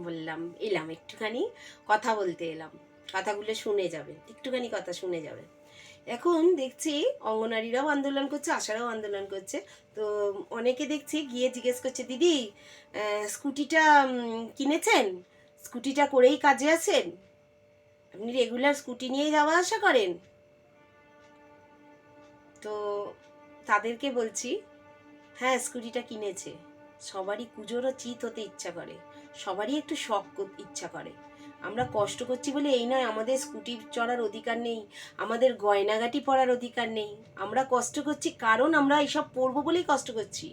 বললাম এলাম একটুখানি কথা বলতে এলাম, কথাগুলো শুনে যাবে, একটুখানি কথা শুনে যাবে। এখন দেখছি অঙ্গনারীরাও আন্দোলন করছে, আশারাও আন্দোলন করছে। তো অনেকে দেখছি গিয়ে জিজ্ঞেস করছে, দিদি স্কুটিটা কিনেছেন? স্কুটিটা করেই কাজে আছেন? আপনি রেগুলার স্কুটি নিয়েই যাওয়া আসা করেন? তো তাদেরকে বলছি, হ্যাঁ স্কুটিটা কিনেছে। সবারই কুজোরও চিত হতে ইচ্ছা করে, সবারই একটু শখ ইচ্ছা করে। আমরা কষ্ট করছি বলে এই নয় আমাদের স্কুটি চড়ার অধিকার নেই, আমাদের গয়নাগাটি পরার অধিকার নেই। আমরা কষ্ট করছি কারণ আমরা এইসব পরবো বলেই কষ্ট করছি।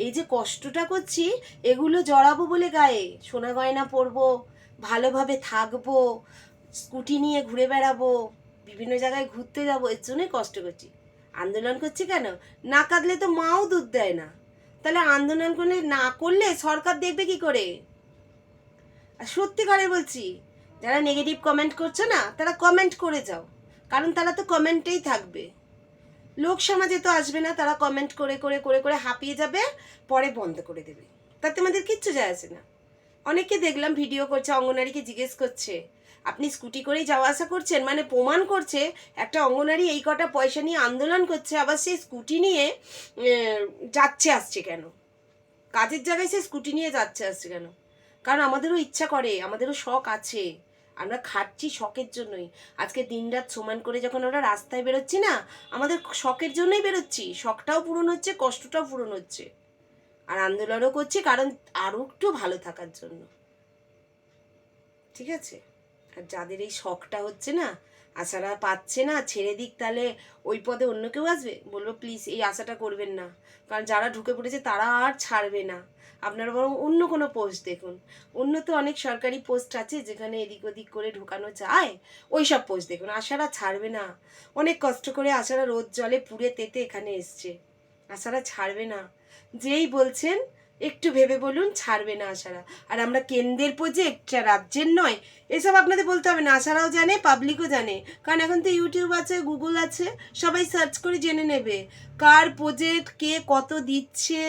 এই যে কষ্টটা করছি এগুলো জড়াবো বলে গায়ে, সোনা গয়না পরবো, ভালোভাবে থাকবো, স্কুটি নিয়ে ঘুরে বেড়াবো, বিভিন্ন জায়গায় ঘুরতে যাবো, এর জন্যই কষ্ট করছি। আন্দোলন করছি কেন? না কাঁদলে তো মাও দুধ দেয় না। তাহলে আন্দোলন করলে না করলে সরকার দেখবে কি করে? আর সত্যি করে বলছি, যারা নেগেটিভ কমেন্ট করছো না তারা কমেন্ট করে যাও, কারণ তারা তো কমেন্টেই থাকবে। লোক সমাজে তো আসবে না, তারা কমেন্ট করে করে করে করে হাঁপিয়ে যাবে, পরে বন্ধ করে দেবে। তাতে আমাদের কিচ্ছু যায় আসে না। অনেকে দেখলাম ভিডিও করছে, অঙ্গনারীকে জিজ্ঞেস করছে, আপনি স্কুটি করেই যাওয়া আসা করছেন? মানে প্রমাণ করছে একটা অঙ্গনারী এই কটা পয়সা নিয়ে আন্দোলন করছে, আবার সেই স্কুটি নিয়ে যাচ্ছে আসছে কেন? কাজের জায়গায় সে স্কুটি নিয়ে যাচ্ছে আসছে কেন? কারণ আমাদেরও ইচ্ছা করে, আমাদেরও শখ আছে, আমরা খাচ্ছি শখের জন্যই। আজকে দিনরাত সমান করে যখন আমরা রাস্তায় বেরোচ্ছি না, আমাদের শখের জন্যই বেরোচ্ছি, শখটাও পূরণ হচ্ছে, কষ্টটাও পূরণ হচ্ছে। আর আন্দোলনও করছি কারণ আরও একটু ভালো থাকার জন্য। ঠিক আছে? আর যাদের এই শখটা হচ্ছে না, আশারা পাচ্ছে না, ছেড়ে দিক, তাহলে ওই পদে অন্য কেউ আসবে? বলবো প্লিজ এই আশাটা করবেন না, কারণ যারা ঢুকে পড়েছে তারা আর ছাড়বে না। আপনারা বরং অন্য কোনো পোস্ট দেখুন, অন্য তো অনেক সরকারি পোস্ট আছে যেখানে এদিক ওদিক করে ঢুকানো যায়, ওই সব পোস্ট দেখুন। আশারা ছাড়বে না, অনেক কষ্ট করে আশারা রোদ জলে পুড়ে তেতে এখানে এসছে, আশারা ছাড়বে না। যেই বলছেন একটু ভেবে বলুন, ছাড়বে না আশারা। আর আমরা কেন্দ্রের প্রজেক্ট, রাজ্যের নয়, এসব আপনাদের বলতে হবে না, আশারাও জানে, পাবলিকও জানে, কারণ এখন তো ইউটিউব আছে, গুগল আছে, সবাই সার্চ করে জেনে নেবে কার প্রজেক্ট, কে কত দিচ্ছে,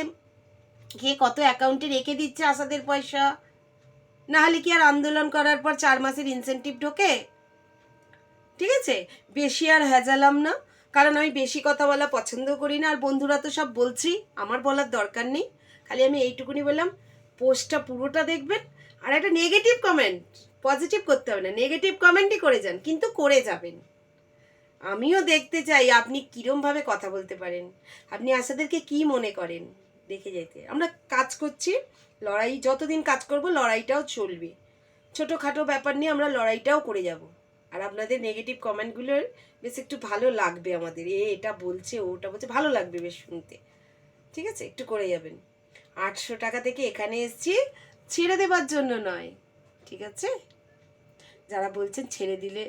কে কত অ্যাকাউন্টে রেখে দিচ্ছে আশাদের পয়সা। না হলে কি আর আন্দোলন করার পর 4 মাসের ইনসেনটিভ ঢোকে? ঠিক আছে, বেশি আর হ্যাজালাম না, কারণ আমি বেশি কথা বলা পছন্দ করি না। আর বন্ধুরা তো সব বলছি, আমার বলার দরকার নেই, খালি আমি এইটুকুনি বললাম, পোস্টটা পুরোটা দেখবেন। আর একটা নেগেটিভ কমেন্ট, পজিটিভ করতে হবে না, নেগেটিভ কমেন্টই করে যান, কিন্তু করে যাবেন। আমিও দেখতে চাই আপনি কীরমভাবে কথা বলতে পারেন, আপনি আশাদেরকে কি মনে করেন, দেখে যেতে। আমরা কাজ করছি, লড়াই যতদিন কাজ করব লড়াইটাও চলবে, ছোটোখাটো ব্যাপার নিয়ে আমরা লড়াইটাও করে যাব। আর আপনাদের নেগেটিভ কমেন্টগুলোর বেশ একটু ভালো লাগবে আমাদের, এটা বলছে ওটা বলছে, ভালো লাগবে বেশ শুনতে। ঠিক আছে, একটু করে যাবেন। 800 টাকা থেকে এখানে এসেছি ছেড়ে দেবার জন্য নয়। ঠিক আছে, যারা বলছেন ছেড়ে দিলে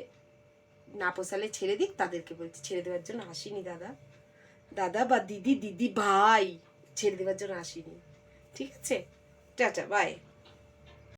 না পোষালে ছেড়ে দিক, তাদেরকে বলছি ছেড়ে দেওয়ার জন্য আসিনি দাদা, দাদা বা দিদি, দিদি ভাই, ছেড়ে দেওয়ার জন্য আসিনি। ঠিক আছে, টাটা, বাই।